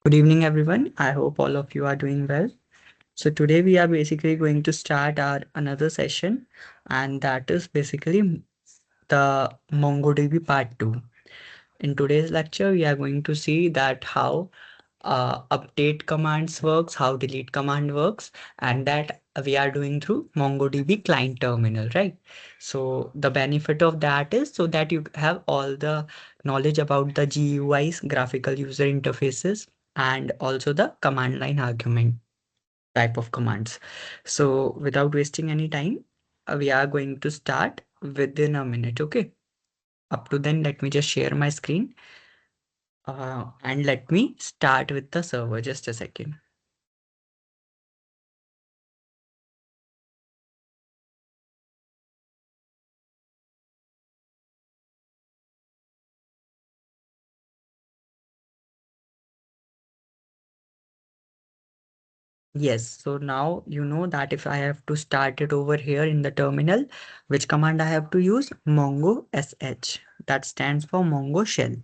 Good evening, everyone. I hope all of you are doing well. So today we are basically going to start our another session, and that is basically the MongoDB part 2. In today's lecture, we are going to see that how update commands works, how delete command works, and that we are doing through MongoDB client terminal, right? So the benefit of that is so that you have all the knowledge about the GUIs, graphical user interfaces, and also the command line argument type of commands. So without wasting any time, we are going to start within a minute, okay? Up to then, let me just share my screen and let me start with the server. Just a second. Yes, so now you know that if I have to start it over here in the terminal, which command I have to use? Mongo sh. That stands for Mongo shell.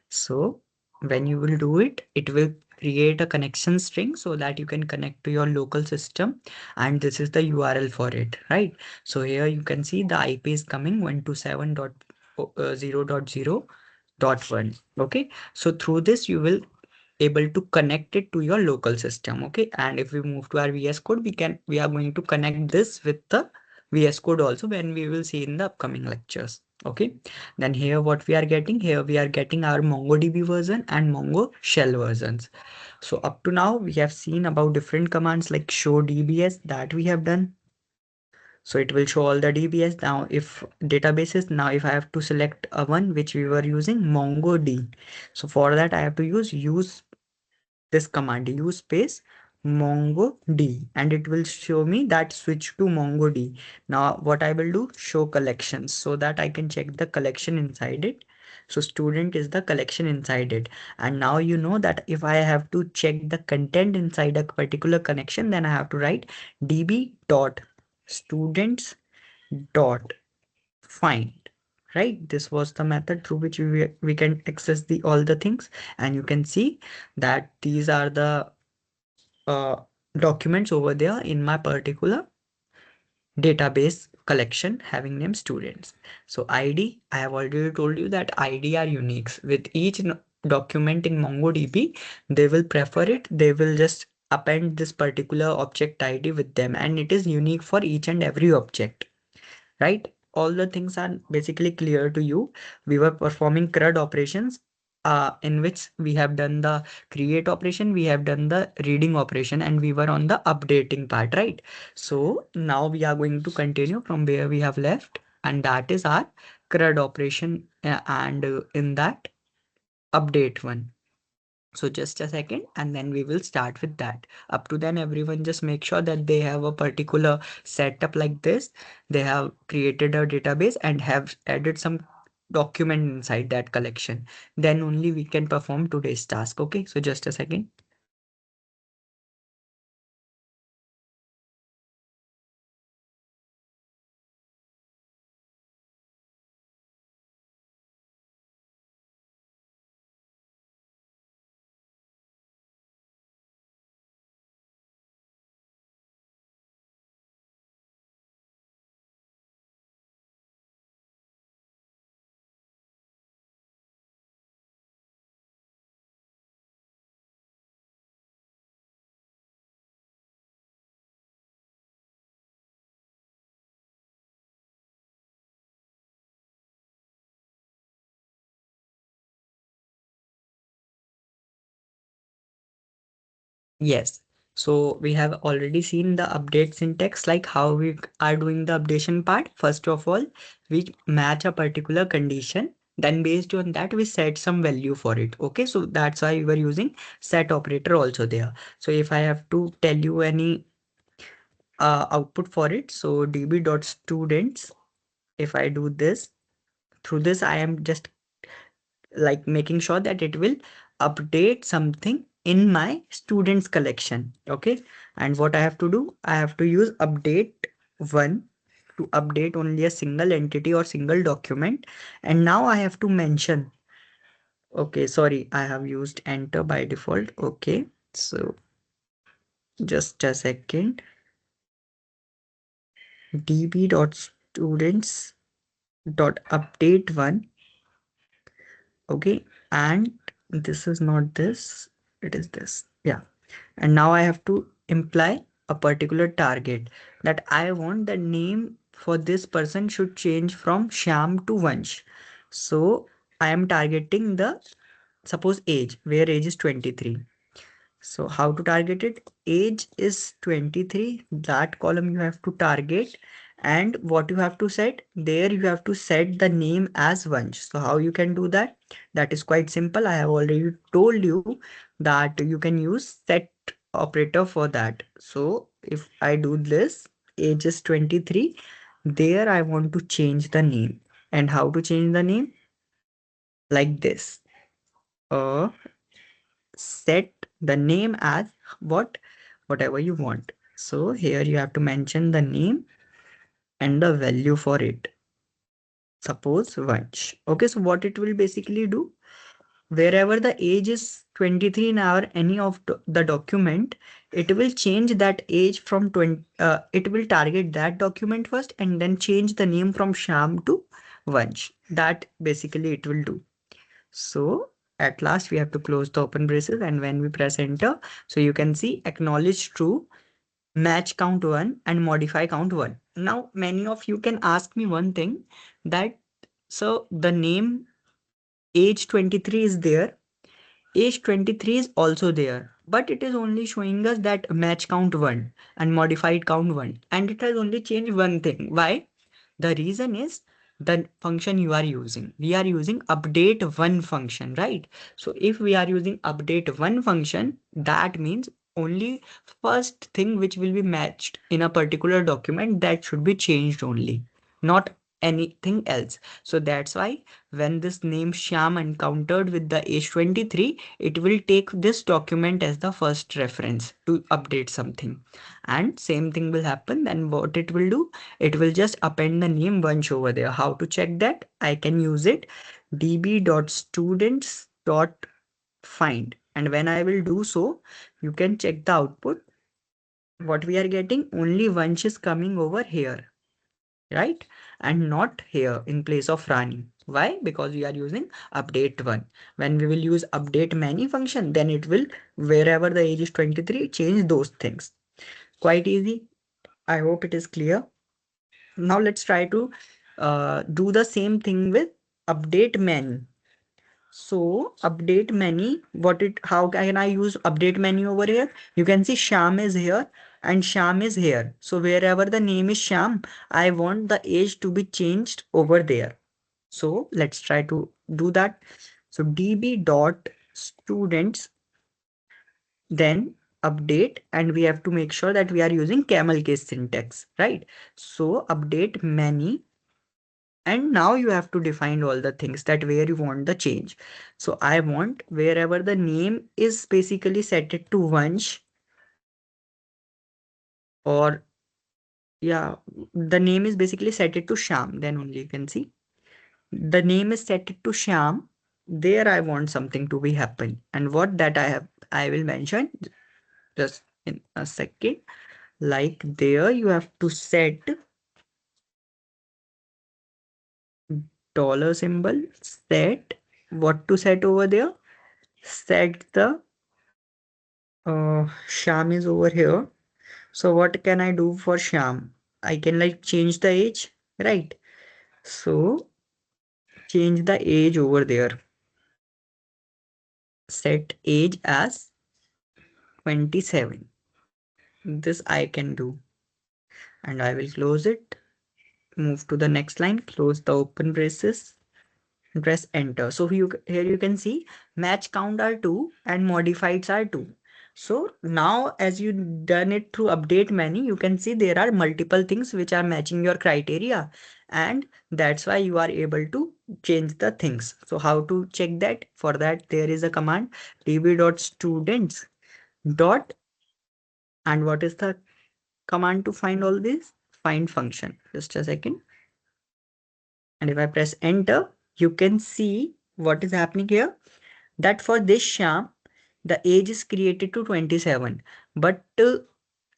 So when you will do it, it will create a connection string so that you can connect to your local system. And this is the URL for it, right? So here you can see the IP is coming 127.0.0.1. Okay. So through this, you will able to connect it to your local system. Okay, and if we move to our VS code, we are going to connect this with the VS code also when we will see in the upcoming lectures. Okay, then here what we are getting, here we are getting our MongoDB version and Mongo shell versions. So up to now we have seen about different commands like show DBS that we have done. So it will show all the DBS. Now if databases, now if I have to select a one which we were using MongoD, so for that I have to use this command, use space mongo d, and it will show me that switch to mongo d. Now what I will do, show collections, so that I can check the collection inside it. So student is the collection inside it, and now you know that if I have to check the content inside a particular connection, then I have to write db dot students dot find, right? This was the method through which we can access the all the things, and you can see that these are the uh, documents over there in my particular database collection having name students. So ID, I have already told you that ID are uniques. With each document in MongoDB, they will prefer it. They will just append this particular object ID with them, and it is unique for each and every object, right? All the things are basically clear to you. We were performing CRUD operations, in which we have done the create operation, we have done the reading operation, and we were on the updating part, right? So now we are going to continue from where we have left, and that is our CRUD operation, and in that update one. So just a second, and then we will start with that. Up to then, everyone just make sure that they have a particular setup like this. They have created a database and have added some document inside that collection. Then only we can perform today's task. Okay, so just a second. Yes. So we have already seen the update syntax, like how we are doing the updation part. First of all, we match a particular condition. Then based on that, we set some value for it. Okay, so that's why we were using set operator also there. So if I have to tell you any output for it, so db.students, if I do this, through this, I am just like making sure that it will update something in my students collection. Okay, and what I have to do, I have to use update one to update only a single entity or single document, and now I have to mention Okay, sorry, I have used enter by default. Okay, so just a second. db.students dot update one. Okay, and this is not this, it is this. Yeah, and now I have to imply a particular target that I want the name for this person should change from Sham to Vansh. So I am targeting the suppose age, where age is 23. So how to target it? Age is 23. That column you have to target. And what you have to set? There you have to set the name as Vansh. So how you can do that? That is quite simple. I have already told you that you can use set operator for that. So if I do this, age is 23. There I want to change the name. And how to change the name? Like this. Set the name as whatever you want. So here you have to mention the name and the value for it. Suppose Vansh. Okay, so what it will basically do, wherever the age is 23 in our any of the document, it will change that age from 20. It will target that document first and then change the name from Sham to Vansh. That basically it will do. So at last we have to close the open braces, and when we press enter, so you can see acknowledge true, match count 1 and modify count 1. Now many of you can ask me one thing that so the name age 23 is there, age 23 is also there, but it is only showing us that match count 1 and modified count 1, and it has only changed one thing. Why? The reason is the function you are using. We are using update one function, right? So if we are using update one function, that means only first thing which will be matched in a particular document that should be changed only, not anything else. So that's why when this name Shyam encountered with the age 23, it will take this document as the first reference to update something. And same thing will happen. Then what it will do, it will just append the name bunch over there. How to check that? I can use it db.students.find, and when I will do so, you can check the output. What we are getting, only Vansh is coming over here, right? And not here in place of Rani. Why? Because we are using update one. When we will use update many function, then it will, wherever the age is 23, change those things. Quite easy. I hope it is clear. Now let's try to do the same thing with update many. So update many, how can I use update menu over here? You can see Sham is here and Sham is here. So wherever the name is Sham, I want the age to be changed over there. So let's try to do that. So db dot students, then update, and we have to make sure that we are using camel case syntax, right? So update many, and now you have to define all the things that where you want the change. So I want wherever the name is basically set it to Vansh, or yeah, the name is basically set it to Sham, then only you can see. The name is set it to Sham. There I want something to be happen. And what that I will mention just in a second. Like there you have to set dollar symbol, set what to set over there. Set the Sham is over here. So what can I do for Sham? I can like change the age, right? So change the age over there. Set age as 27. This I can do. And I will close it. Move to the next line. Close the open braces. Press enter. So here you can see match count are 2 and modifieds are 2. So now as you done it through update many, you can see there are multiple things which are matching your criteria, and that's why you are able to change the things. So how to check that? For that there is a command db.students dot, and what is the command to find all this? Find function. Just a second. And if I press enter, you can see what is happening here. that for this Sham, the age is created to 27. But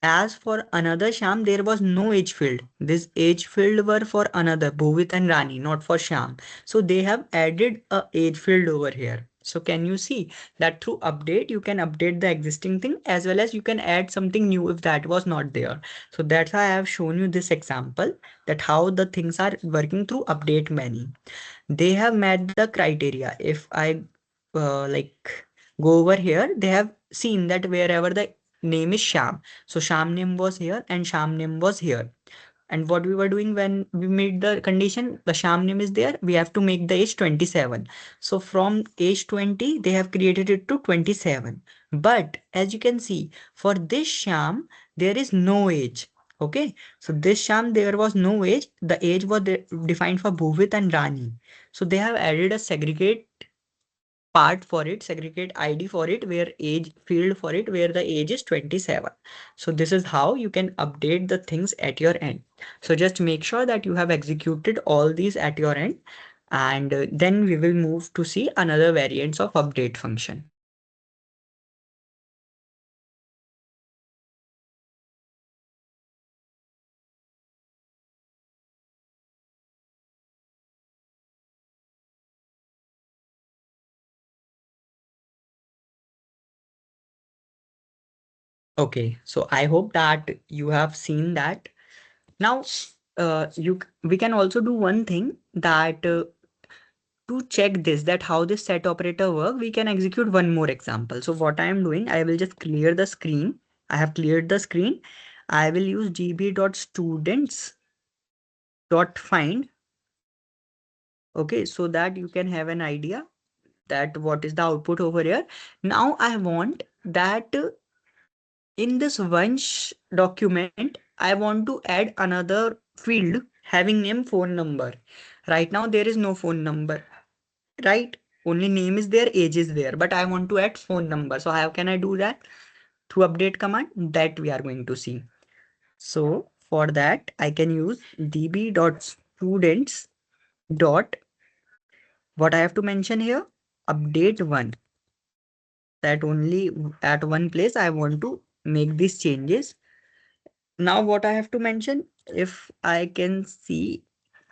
as for another Sham, there was no age field. This age field were for another Bhuvit and Rani, not for Sham. So they have added a age field over here. So can you see that through update, you can update the existing thing as well as you can add something new if that was not there. So that's why I have shown you this example that how the things are working through update menu. They have met the criteria. If I like go over here, they have seen that wherever the name is Sham. So Sham name was here and Sham name was here. And what we were doing when we made the condition, the Sham name is there, we have to make the age 27. So from age 20, they have created it to 27. But as you can see, for this Sham, there is no age. Okay, so this Sham, there was no age. The age was defined for Bhuvit and Rani. So they have added a segregate part for it, segregate ID for it, where age field for it, where the age is 27. So this is how you can update the things at your end. So just make sure that you have executed all these at your end, and then we will move to see another variants of update function. Okay, so I hope that you have seen that. Now, we can also do one thing that to check this, that how this set operator work, we can execute one more example. So what I am doing, I will just clear the screen. I have cleared the screen. I will use gb.students.find. Okay, so that you can have an idea that what is the output over here. Now I want that in this Vansh document, I want to add another field having name phone number. Right now there is no phone number, right? Only name is there, age is there, but I want to add phone number. So how can I do that? Through update command that we are going to see. So for that, I can use db.students dot, what I have to mention here, update one. That only at one place I want to make these changes. Now what I have to mention, if I can see,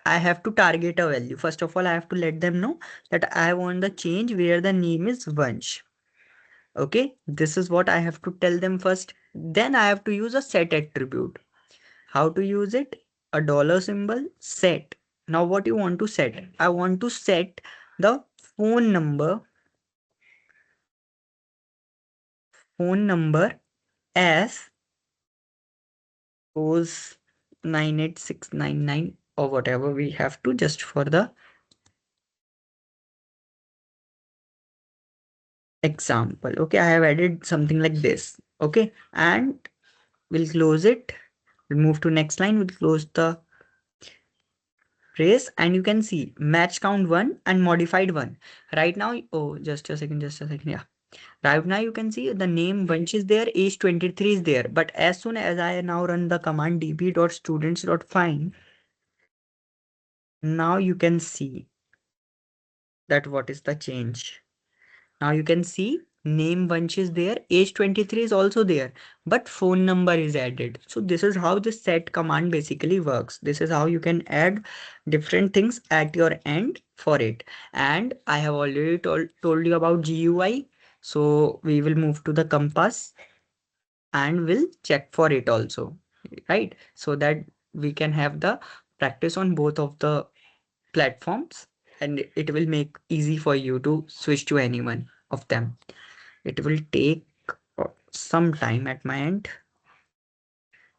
I have to target a value. First of all, I have to let them know that I want the change where the name is Vansh. Okay, this is what I have to tell them first. Then I have to use a set attribute. How to use it? A dollar symbol, set. Now what you want to set? I want to set the phone number, phone number as suppose 98699 or whatever we have to, just for the example. Okay, I have added something like this. Okay, and we'll close it. We'll move to next line. We'll close the trace, and you can see match count 1 and modified 1. Right now, oh, just a second. Yeah. Right now you can see the name bunch is there, age 23 is there. But as soon as I now run the command db.students.find, now you can see that what is the change. Now you can see name bunch is there, age 23 is also there, but phone number is added. So this is how the set command basically works. This is how you can add different things at your end for it. And I have already told you about GUI. So we will move to the compass and we'll check for it also, right? So that we can have the practice on both of the platforms, and it will make easy for you to switch to any one of them. It will take some time at my end.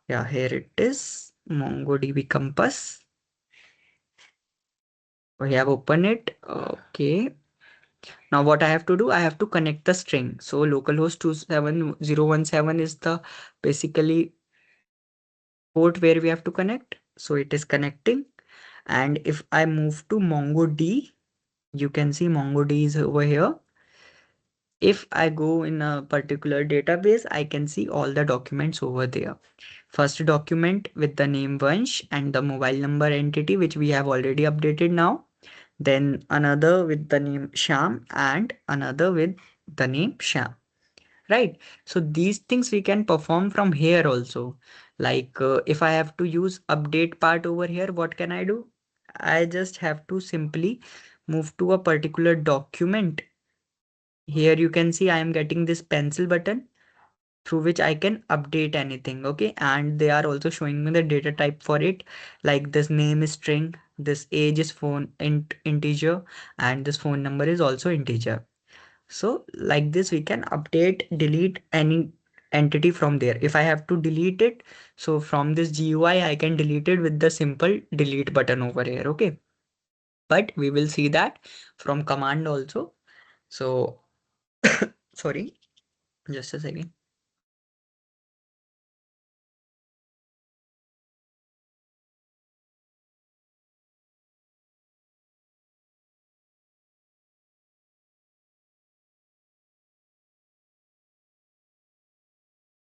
Yeah, here it is, MongoDB Compass. We have opened it. Okay. Now what I have to do, I have to connect the string. So localhost 27017 is the basically port where we have to connect. So it is connecting. And if I move to MongoD, you can see MongoD is over here. If I go in a particular database, I can see all the documents over there. First document with the name Vansh and the mobile number entity, which we have already updated now. then another with the name Sham, and another with the name Sham. Right. So these things we can perform from here also. Like if I have to use update part over here, what can I do? I just have to simply move to a particular document. Here you can see I am getting this pencil button through which I can update anything. Okay. And they are also showing me the data type for it. Like this name is string, this age is integer, and this phone number is also integer. So like this, we can update, delete any entity from there. If I have to delete it, so from this GUI, I can delete it with the simple delete button over here. Okay. But we will see that from command also. So sorry, just a second.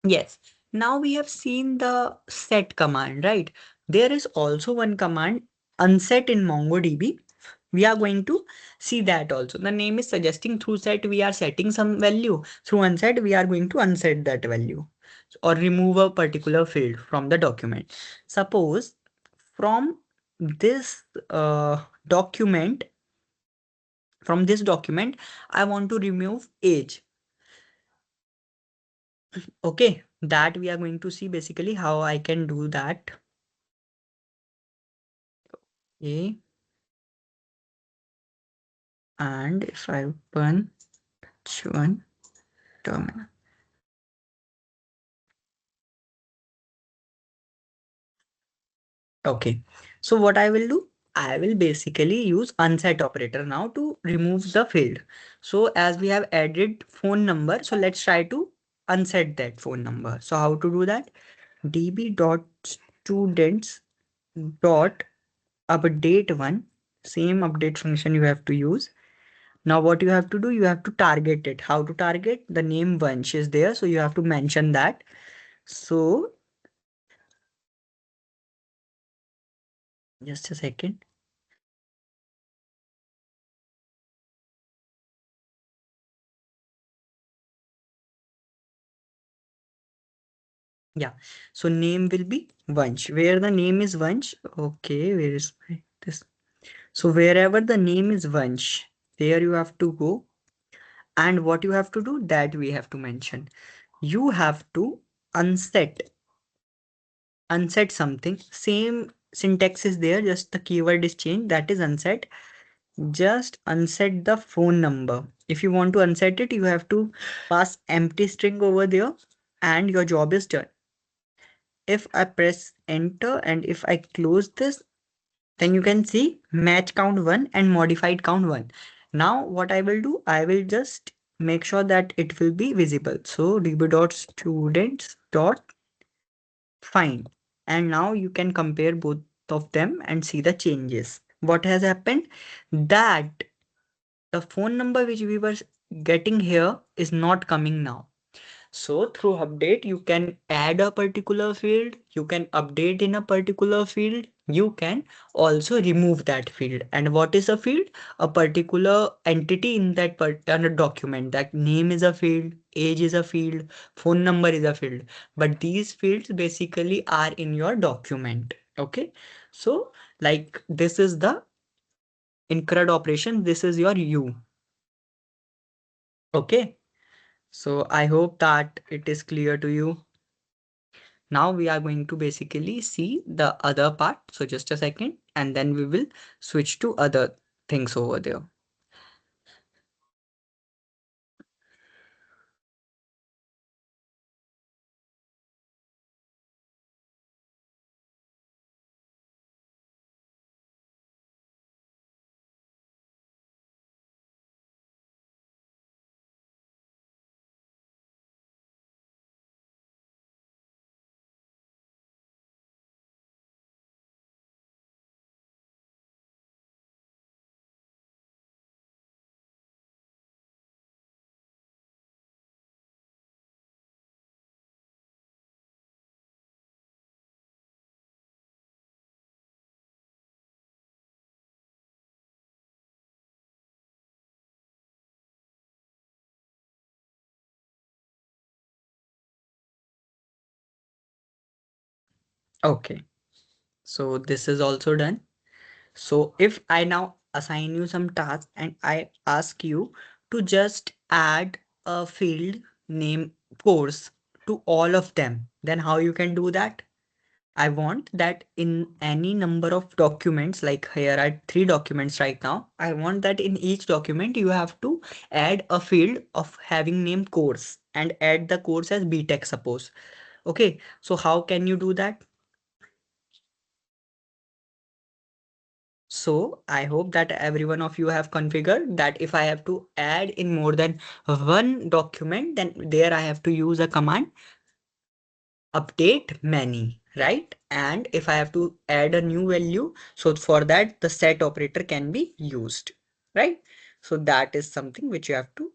Yes. Now we have seen the set command, right? There is also one command unset in MongoDB. We are going to see that also. The name is suggesting through set we are setting some value. Through unset we are going to unset that value or remove a particular field from the document. Suppose from this document, I want to remove age. Okay, that we are going to see basically how I can do that. Okay, and if I open one terminal. Okay, so what I will do, I will basically use unset operator now to remove the field. So as we have added phone number, so let's try to unset that phone number. So how to do that? db.students dot update one, same update function you have to use. Now what you have to do, you have to target it. How to target? The name Vansh is there, so you have to mention that. So just a second. Yeah. So name will be Vansh. Where the name is Vansh. Okay, where is this? So wherever the name is Vansh, there you have to go. And what you have to do, that we have to mention. You have to unset unset something. Same syntax is there, just the keyword is changed. That is unset. Just unset the phone number. If you want to unset it, you have to pass empty string over there, and your job is done. If I press enter and if I close this, then you can see match count 1 and modified count 1. Now what I will do, I will just make sure that it will be visible. So db.students.find, and now you can compare both of them and see the changes. What has happened? That the phone number which we were getting here is not coming now. So through update, you can add a particular field, you can update in a particular field, you can also remove that field. And what is a field? A particular entity in that particular document. That name is a field, age is a field, phone number is a field. But these fields basically are in your document. Okay. So like this is the increment operation. This is your U. Okay. So I hope that it is clear to you. Now we are going to basically see the other part. So just a second, and then we will switch to other things over there. Okay, so this is also done. So if I now assign you some tasks and I ask you to just add a field name course to all of them, then how you can do that? I want that in any number of documents, like here are 3 documents right now. I want that in each document you have to add a field of having name course and add the course as BTech suppose. Okay, so how can you do that? So I hope that every one of you have configured that if I have to add in more than one document, then there I have to use a command update many, right? And if I have to add a new value, so for that the set operator can be used, right? So that is something which you have to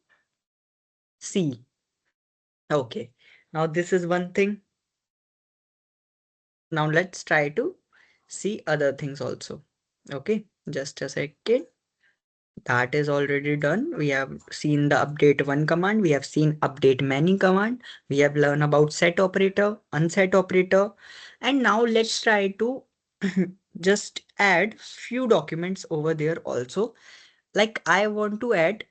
see. Okay, now this is one thing. Now let's try to see other things also. Okay, just a second. That is already done. We have seen the update one command. We have seen update many command. We have learned about set operator, unset operator. And now let's try to just add few documents over there also. Like I want to add,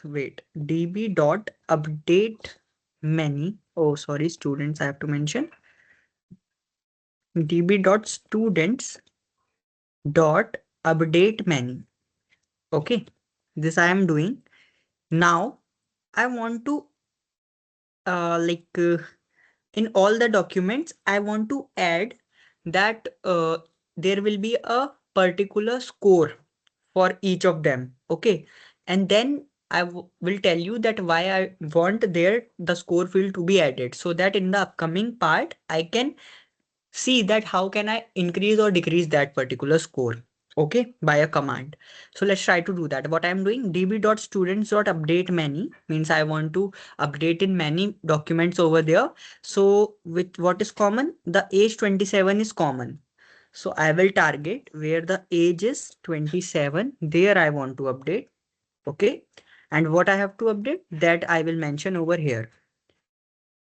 wait, db dot update many. Oh, sorry, students, I have to mention db dot students dot update many. Okay, this I am doing. Now I want to in all the documents, I want to add that there will be a particular score for each of them. Okay. And then will tell you that why I want there the score field to be added so that in the upcoming part, I can see that how can I increase or decrease that particular score, okay, by a command. So let's try to do that. What I'm doing, db.students.update many means I want to update in many documents over there. So with what is common, the age 27 is common. So I will target where the age is 27, there I want to update, okay. And what I have to update, that I will mention over here.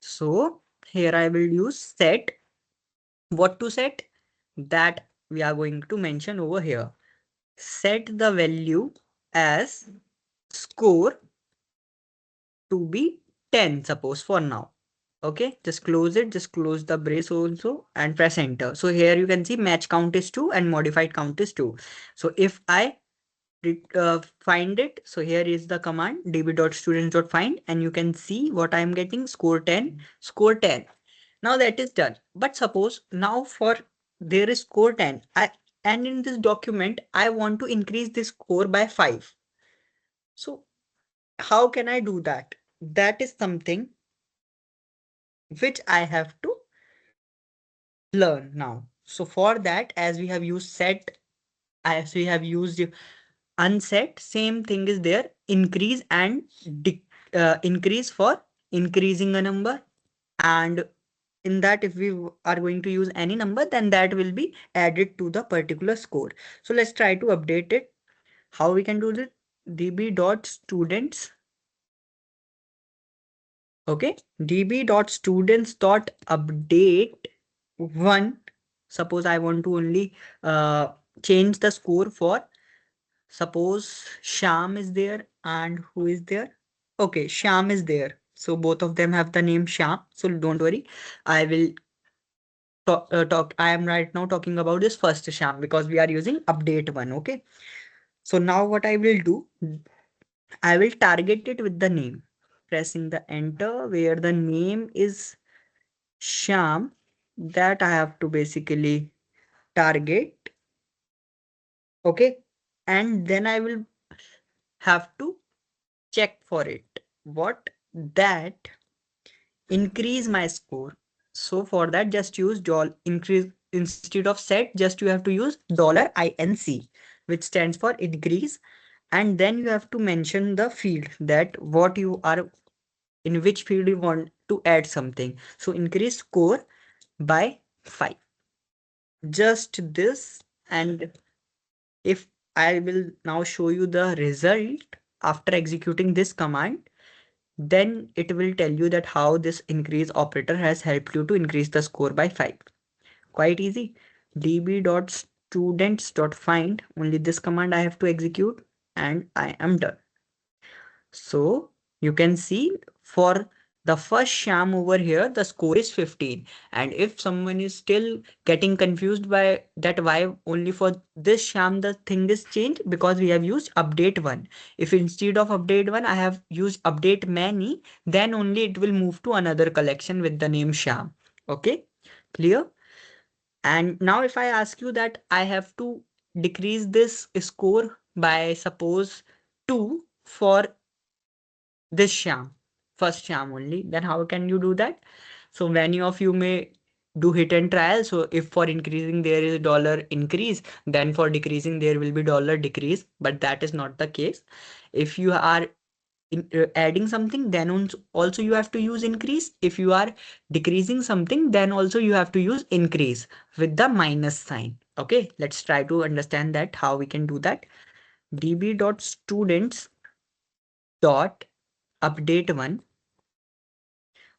So here I will use set. What to set? That we are going to mention over here. Set the value as score to be 10, suppose for now. Okay, just close it, just close the brace also and press enter. So here you can see match count is 2 and modified count is 2. So if I find it, so here is the command db.students.find and you can see what I am getting, score 10, score 10. Now that is done. But suppose now for there is score 10. And in this document, I want to increase this score by 5. So how can I do that? That is something which I have to learn now. So for that, as we have used set, as we have used unset, same thing is there. Increase and increase for increasing a number, and in that if we are going to use any number, then that will be added to the particular score. So let's try to update it. How we can do this? db.students, okay, db.students.update one. Suppose I want to only change the score for, suppose Sham is there, and who is there? Okay, Sham is there. So both of them have the name Sham. So don't worry. I will talk. I am right now talking about this first sham because we are using update one. Okay. So now what I will do, I will target it with the name, pressing the enter where the name is sham, that I have to basically target. Okay. And then I will have to check for it. What? That increase my score. So for that, just use dollar increase instead of set, just you have to use $inc, which stands for increase. And then you have to mention the field that what you are, in which field you want to add something. So increase score by 5. Just this. And if I will now show you the result after executing this command, then it will tell you that how this increase operator has helped you to increase the score by 5. Quite easy. db.students.find, only this command I have to execute and I am done. So you can see for the first sham over here, the score is 15. And if someone is still getting confused by that why only for this sham the thing is changed, because we have used update one. If instead of update one, I have used update many, then only it will move to another collection with the name sham. Okay, clear? And now if I ask you that I have to decrease this score by suppose 2 for this sham, first sham only, then how can you do that? So many of you may do hit and trial. So if for increasing there is dollar increase, then for decreasing there will be dollar decrease, but that is not the case. If you are adding something, then also you have to use increase. If you are decreasing something, then also you have to use increase with the minus sign. Okay, let's try to understand that how we can do that. db.students dot update one,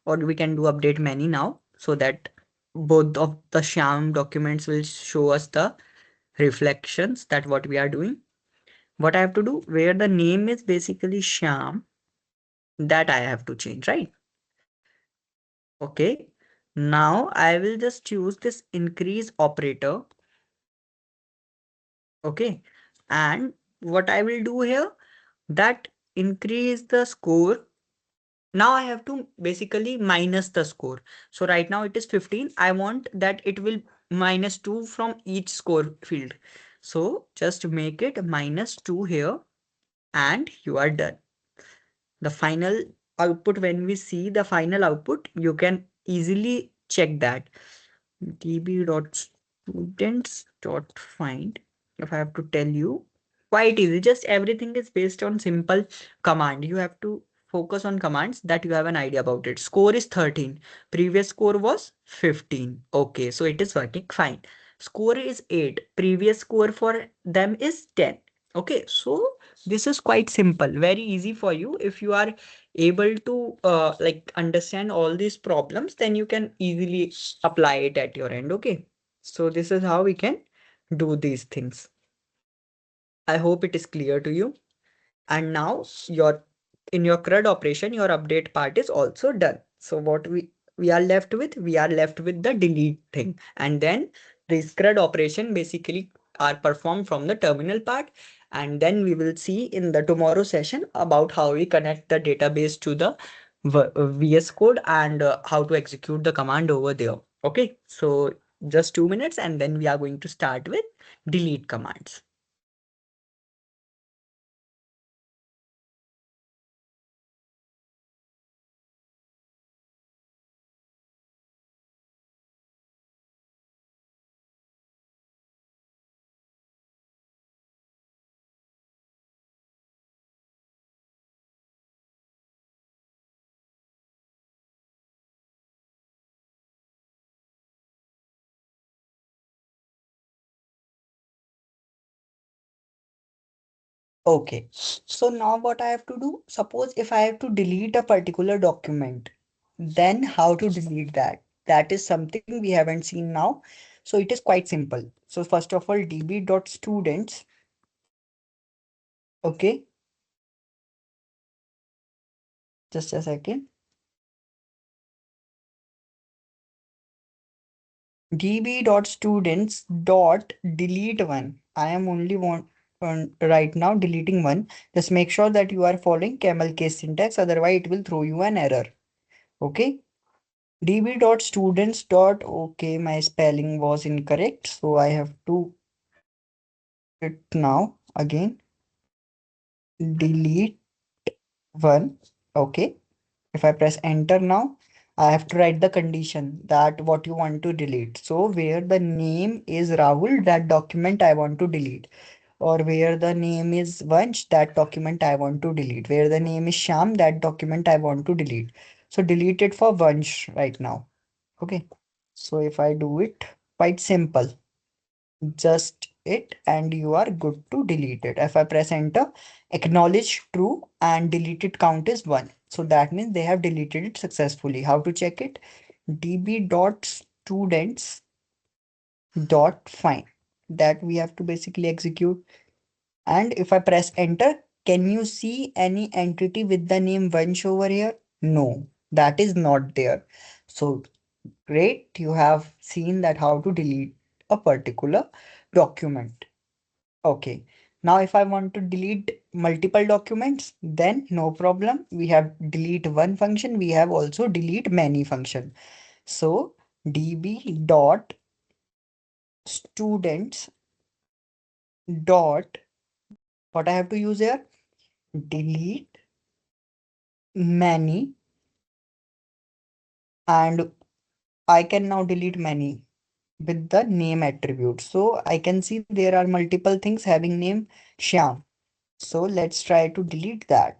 or we can do update many now, so that both of the sham documents will show us the reflections that what we are doing. What I have to do, where the name is basically sham, that I have to change, right? Okay, now I will just choose this increase operator. Okay, and what I will do here, that increase the score. Now I have to basically minus the score. So right now it is 15. I want that it will minus 2 from each score field. So just make it minus 2 here and you are done. The final output, when we see the final output, you can easily check that. db.students.find, if I have to tell you, quite easy. Just everything is based on simple command. You have to focus on commands that you have an idea about it. Score is 13. Previous score was 15. Okay, so it is working fine. Score is 8. Previous score for them is 10. Okay, so this is quite simple, very easy for you. If you are able to like understand all these problems, then you can easily apply it at your end. Okay, so this is how we can do these things. I hope it is clear to you. And now your in your CRUD operation, your update part is also done. So what we are left with, we are left with the delete thing, and then this CRUD operation basically are performed from the terminal part. And then we will see in the tomorrow session about how we connect the database to the VS Code, and how to execute the command over there. Okay, so just 2 minutes and then we are going to start with delete commands. Okay, so now what I have to do, suppose if I have to delete a particular document, then how to delete that? That is something we haven't seen now. So it is quite simple. So first of all, db.students, okay, just a second. db.students.delete1. I am only right now deleting one. Just make sure that you are following camel case syntax, otherwise it will throw you an error. Okay. db.students. Okay, my spelling was incorrect, so I have to it now again. Delete one. Okay. If I press enter now, I have to write the condition that what you want to delete. So where the name is Rahul, that document I want to delete. Or where the name is Vansh, that document I want to delete. Where the name is Sham, that document I want to delete. So delete it for Vansh right now. Okay. So if I do it, quite simple, just it, and you are good to delete it. If I press enter, acknowledge true and deleted count is 1. So that means they have deleted it successfully. How to check it? db.students dot find, that we have to basically execute. And if I press enter, can you see any entity with the name Vansh over here? No, that is not there. So great, you have seen that how to delete a particular document. Okay, now if I want to delete multiple documents, then no problem. We have delete one function, we have also delete many function. So db dot students dot, what I have to use here? Delete many, and I can now delete many with the name attribute. So I can see there are multiple things having name Shyam. So let's try to delete that.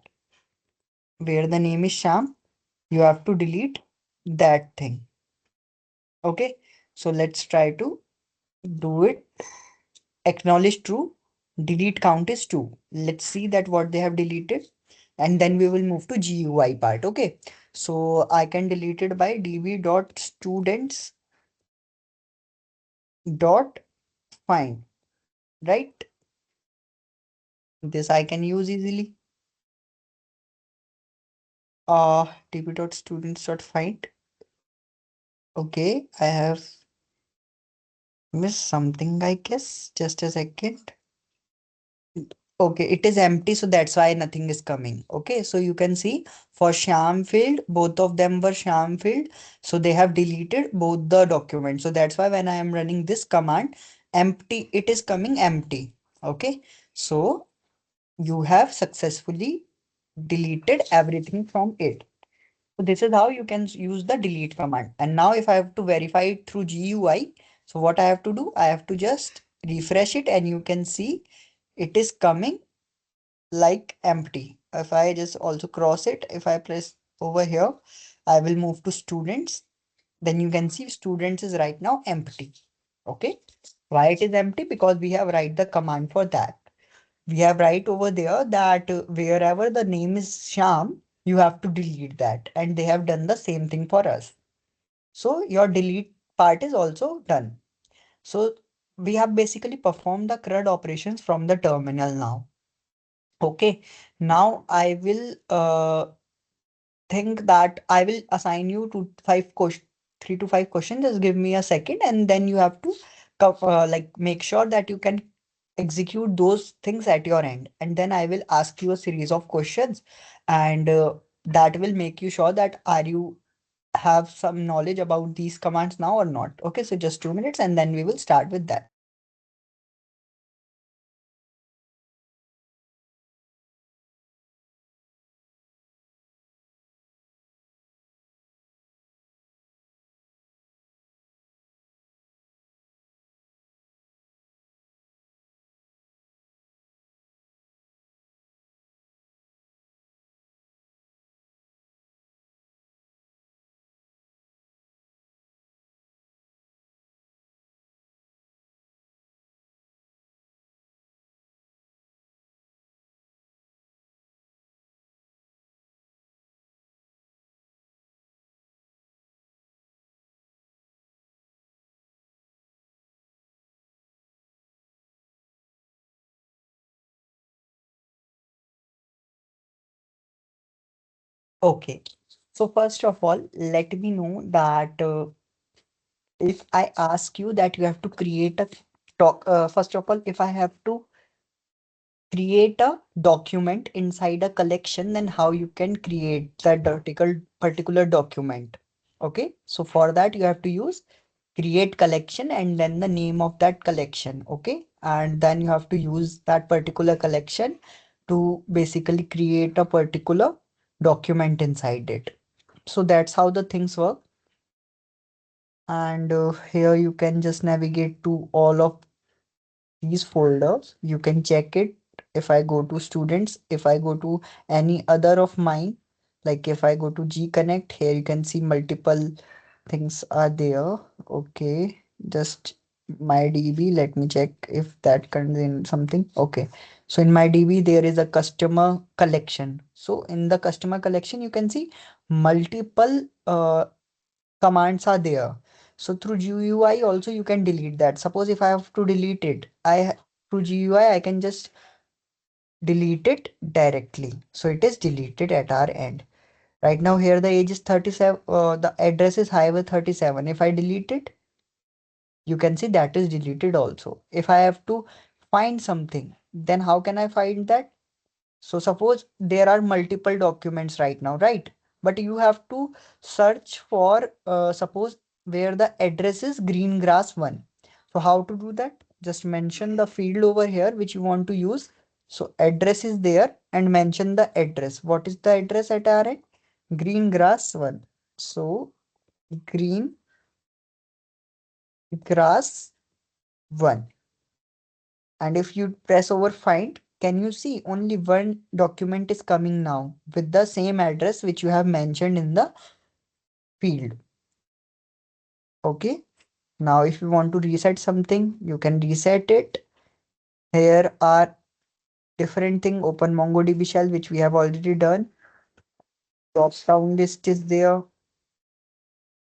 Where the name is Shyam, you have to delete that thing. Okay, so let's try to do it. Acknowledge true, delete count is 2. Let's see that what they have deleted, and then we will move to GUI part. Okay, so I can delete it by db.students dot find, right? This I can use easily. db.students dot find. Okay, I have missed something, I guess. Just a second. Okay, it is empty, so that's why nothing is coming. Okay, so you can see for Sham field, both of them were Sham field, so they have deleted both the documents. So that's why when I am running this command, empty, it is coming empty. Okay, so you have successfully deleted everything from it. So this is how you can use the delete command. And now if I have to verify it through GUI, so what I have to do, I have to just refresh it and you can see it is coming like empty. If I just also cross it, if I press over here, I will move to students. Then you can see students is right now empty. Okay. Why it is empty? Because we have write the command for that. We have write over there that wherever the name is Sham, you have to delete that. And they have done the same thing for us. So your delete part is also done. So we have basically performed the CRUD operations from the terminal now. Okay, now I will think that I will assign you to 5 questions, 3 to 5 questions. Just give me a second, and then you have to like make sure that you can execute those things at your end. And then I will ask you a series of questions, and that will make you sure that are you have some knowledge about these commands now or not. Okay, so just 2 minutes, and then we will start with that. Okay, so first of all, let me know that if I ask you that you have to create a first of all, if I have to create a document inside a collection, then how you can create that particular document. Okay, so for that you have to use create collection and then the name of that collection. Okay, and then you have to use that particular collection to basically create a particular document inside it. So that's how the things work. And here you can just navigate to all of these folders. You can check it. If I go to students, if I go to any other of mine, like if I go to G Connect, here you can see multiple things are there. Okay, just my DB. Let me check if that contains something. Okay, so in my DB there is a customer collection. So in the customer collection, you can see multiple commands are there. So through GUI also you can delete that. Suppose if I have to delete it, through GUI I can just delete it directly. So it is deleted at our end. Right now here the age is 37, the address is high with 37. If I delete it, you can see that is deleted also. If I have to find something, then how can I find that? So suppose there are multiple documents right now, right? But you have to search for, suppose where the address is green grass 1. So how to do that? Just mention the field over here which you want to use. So address is there and mention the address. What is the address at our end? Green grass 1. So green grass 1. And if you press over find, can you see only one document is coming now with the same address which you have mentioned in the field. Okay. Now, if you want to reset something, you can reset it. Here are different thing, open MongoDB shell, which we have already done. Drop down list is there.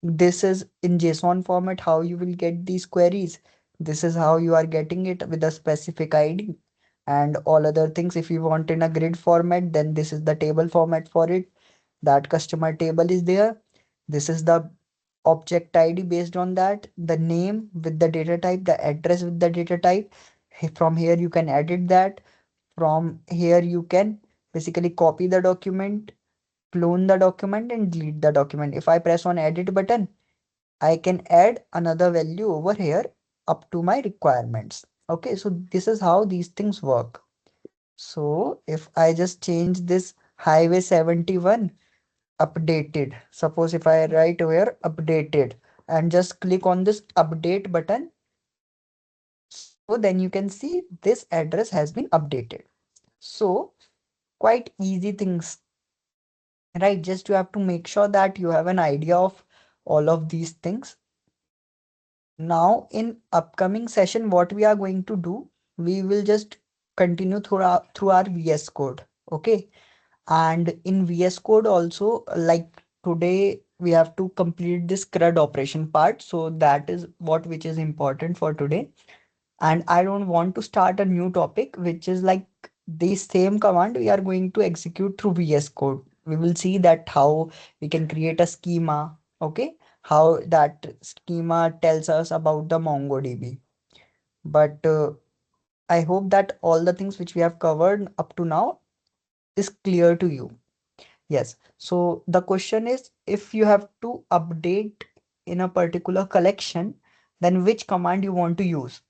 This is in JSON format, how you will get these queries. This is how you are getting it with a specific ID and all other things. If you want in a grid format, then this is the table format for it. That customer table is there. This is the object ID based on that, the name with the data type, the address with the data type. From here, you can edit that. From here, you can basically copy the document, clone the document and delete the document. If I press on edit button, I can add another value over here up to my requirements. Okay, so this is how these things work. So if I just change this highway 71 updated, suppose if I write here updated and just click on this update button, so then you can see this address has been updated. So quite easy things, right? Just you have to make sure that you have an idea of all of these things. Now, in upcoming session, what we are going to do, we will just continue through our VS Code. Okay. And in VS Code also, like today, we have to complete this CRUD operation part. So that is what which is important for today. And I don't want to start a new topic, which is like the same command we are going to execute through VS Code. We will see that how we can create a schema, okay? How that schema tells us about the MongoDB. But I hope that all the things which we have covered up to now is clear to you. Yes. So the question is, if you have to update in a particular collection, then which command you want to use?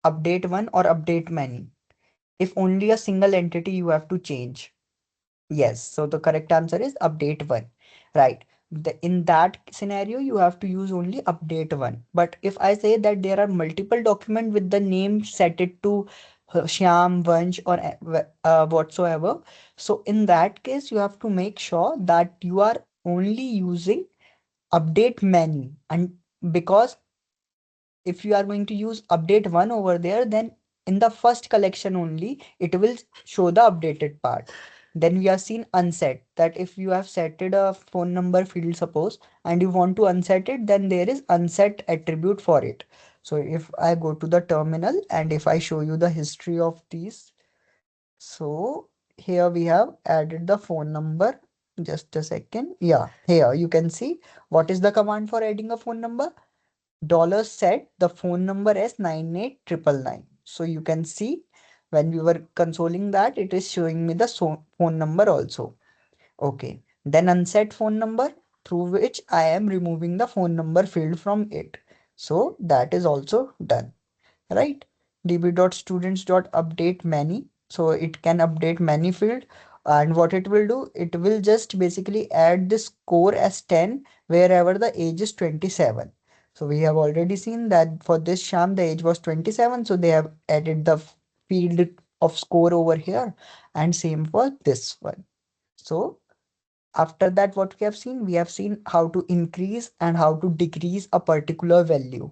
Update one or update many? If only a single entity you have to change. Yes, so the correct answer is update one. Right. In that scenario, you have to use only update one. But if I say that there are multiple documents with the name set it to Shyam, Vansh, or whatsoever, so in that case, you have to make sure that you are only using update many. And because if you are going to use update one over there, then in the first collection only, it will show the updated part. Then we have seen unset, that if you have setted a phone number field, suppose, and you want to unset it, then there is unset attribute for it. So if I go to the terminal and if I show you the history of these, so here we have added the phone number. Just a second. Yeah, here you can see what is the command for adding a phone number. Dollar set the phone number as 98999. So you can see when we were consoling that, it is showing me the phone number also. Okay. Then unset phone number, through which I am removing the phone number field from it. So that is also done, right? db.students.update many. So it can update many field. And what it will do, it will just basically add the score as 10 wherever the age is 27. So we have already seen that for this Sham, the age was 27. So they have added the field of score over here, and same for this one. So after that, what we have seen how to increase and how to decrease a particular value.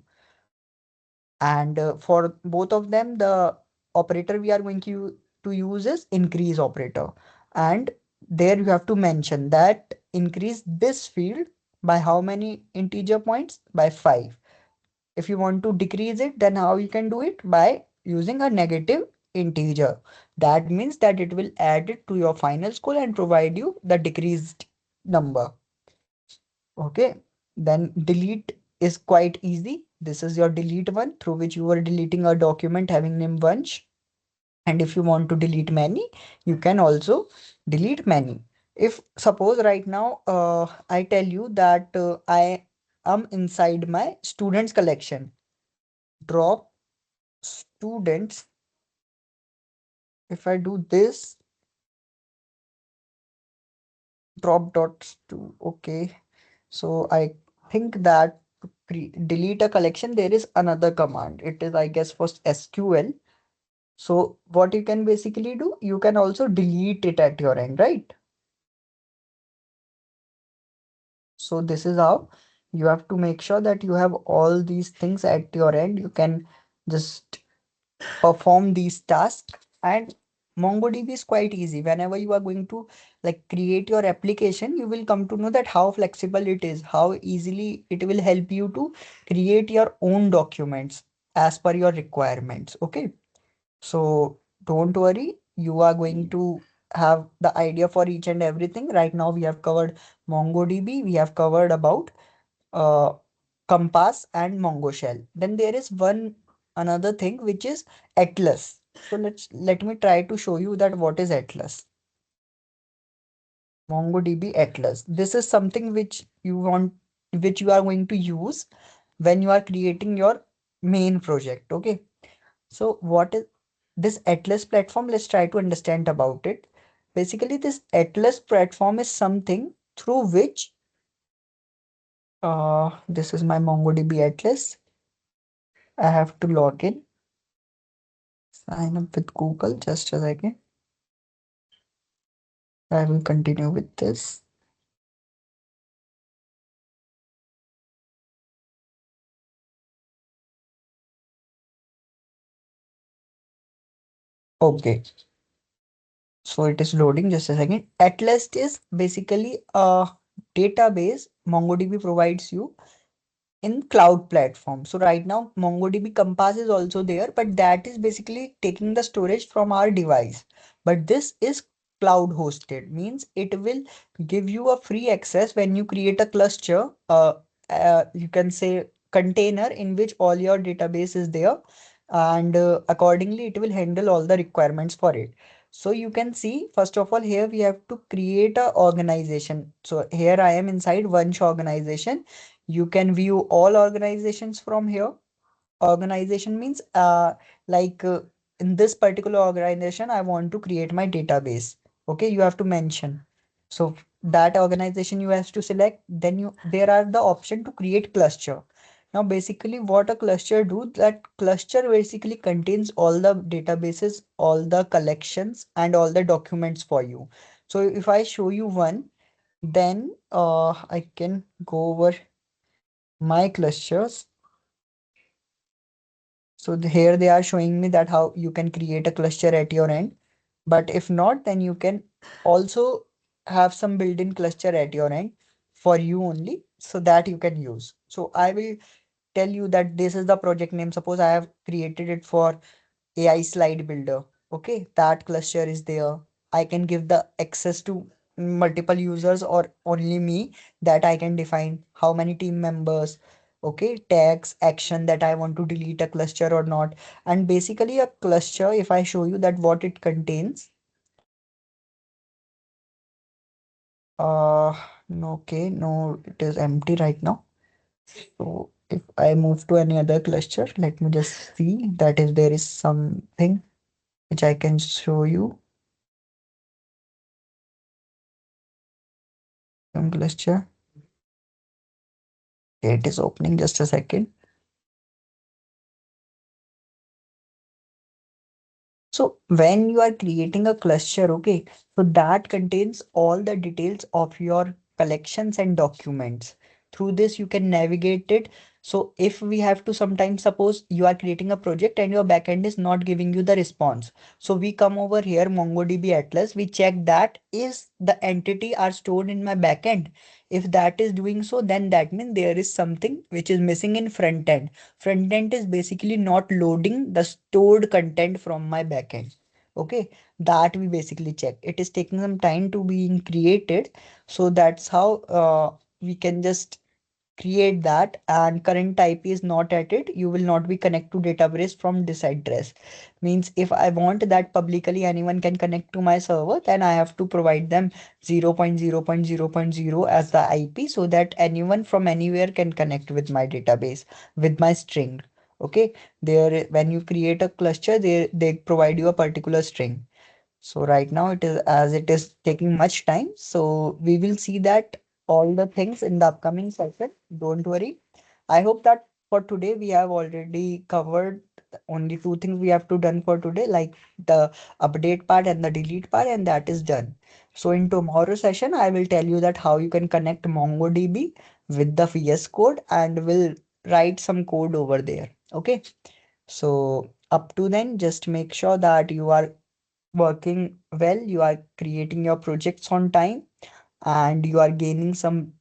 And for both of them, the operator we are going to use is increase operator. And there you have to mention that increase this field by how many integer points? By 5. If you want to decrease it, then how you can do it? By using a negative integer. That means that it will add it to your final score and provide you the decreased number. Okay. Then delete is quite easy. This is your delete one through which you are deleting a document having name Vansh. And if you want to delete many, you can also delete many. If suppose right now I tell you that I am inside my students collection, drop students. If I do this, drop dots to okay. So I think that to delete a collection, there is another command. It is, I guess, for SQL. So what you can basically do, you can also delete it at your end, right? So this is how you have to make sure that you have all these things at your end. You can just perform these tasks, and MongoDB is quite easy. Whenever you are going to like create your application, you will come to know that how flexible it is, how easily it will help you to create your own documents as per your requirements. Okay. So don't worry, you are going to have the idea for each and everything. Right now we have covered MongoDB, we have covered about uh, Compass and Mongo Shell. Then there is one another thing which is Atlas. So let me try to show you that what is Atlas. MongoDB Atlas. This is something which you are going to use when you are creating your main project. Okay. So what is this Atlas platform? Let's try to understand about it. Basically, this Atlas platform is something through which this is my MongoDB Atlas. I have to log in, sign up with Google. Just a second. I will continue with this. Okay, so it is loading. Just a second. Atlas is basically a database MongoDB provides you in cloud platform. So right now MongoDB Compass is also there, but that is basically taking the storage from our device. But this is cloud hosted, means it will give you a free access when you create a cluster, you can say container in which all your database is there, and accordingly it will handle all the requirements for it. So you can see, first of all, here we have to create a organization. So here I am inside Vanch organization. You can view all organizations from here. Organization means like in this particular organization, I want to create my database. Okay, you have to mention. So that organization you have to select. Then there are the option to create cluster. Now basically what a cluster do, that cluster basically contains all the databases, all the collections and all the documents for you. So if I show you one, then I can go over my clusters. So here they are showing me that how you can create a cluster at your end. But if not, then you can also have some built-in cluster at your end for you only, so that you can use. So I will tell you that this is the project name. Suppose I have created it for AI slide builder. Okay, that cluster is there. I can give the access to multiple users or only me, that I can define how many team members, okay, tags, action that I want to delete a cluster or not. And basically a cluster, if I show you that what it contains, uh no, okay, no, it is empty right now. So if I move to any other cluster, let me just see that if there is something which I can show you. Some cluster. Okay, it is opening, just a second. So when you are creating a cluster, okay, so that contains all the details of your collections and documents. Through this, you can navigate it. So if we have to sometimes, suppose you are creating a project and your backend is not giving you the response. So we come over here, MongoDB Atlas, we check that is the entity are stored in my backend. If that is doing so, then that means there is something which is missing in front end. Front end is basically not loading the stored content from my backend. Okay, that we basically check. It is taking some time to being created. So that's how we can just create that, and current IP is not at it, you will not be connect to database from this address. Means if I want that publicly anyone can connect to my server, then I have to provide them 0.0.0.0 as the IP, so that anyone from anywhere can connect with my database with my string. Okay, there when you create a cluster, they provide you a particular string. So right now it is, as it is taking much time. So we will see that all the things in the upcoming session. Don't worry. I hope that for today we have already covered the only two things we have to done for today, like the update part and the delete part, and that is done. So in tomorrow session, I will tell you that how you can connect MongoDB with the VS Code and will write some code over there. Okay. So up to then, just make sure that you are working well, you are creating your projects on time, and you are gaining some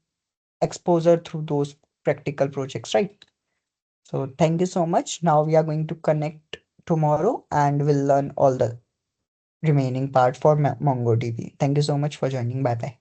exposure through those practical projects, right? So thank you so much. Now we are going to connect tomorrow and we'll learn all the remaining part for MongoDB. Thank you so much for joining. Bye bye.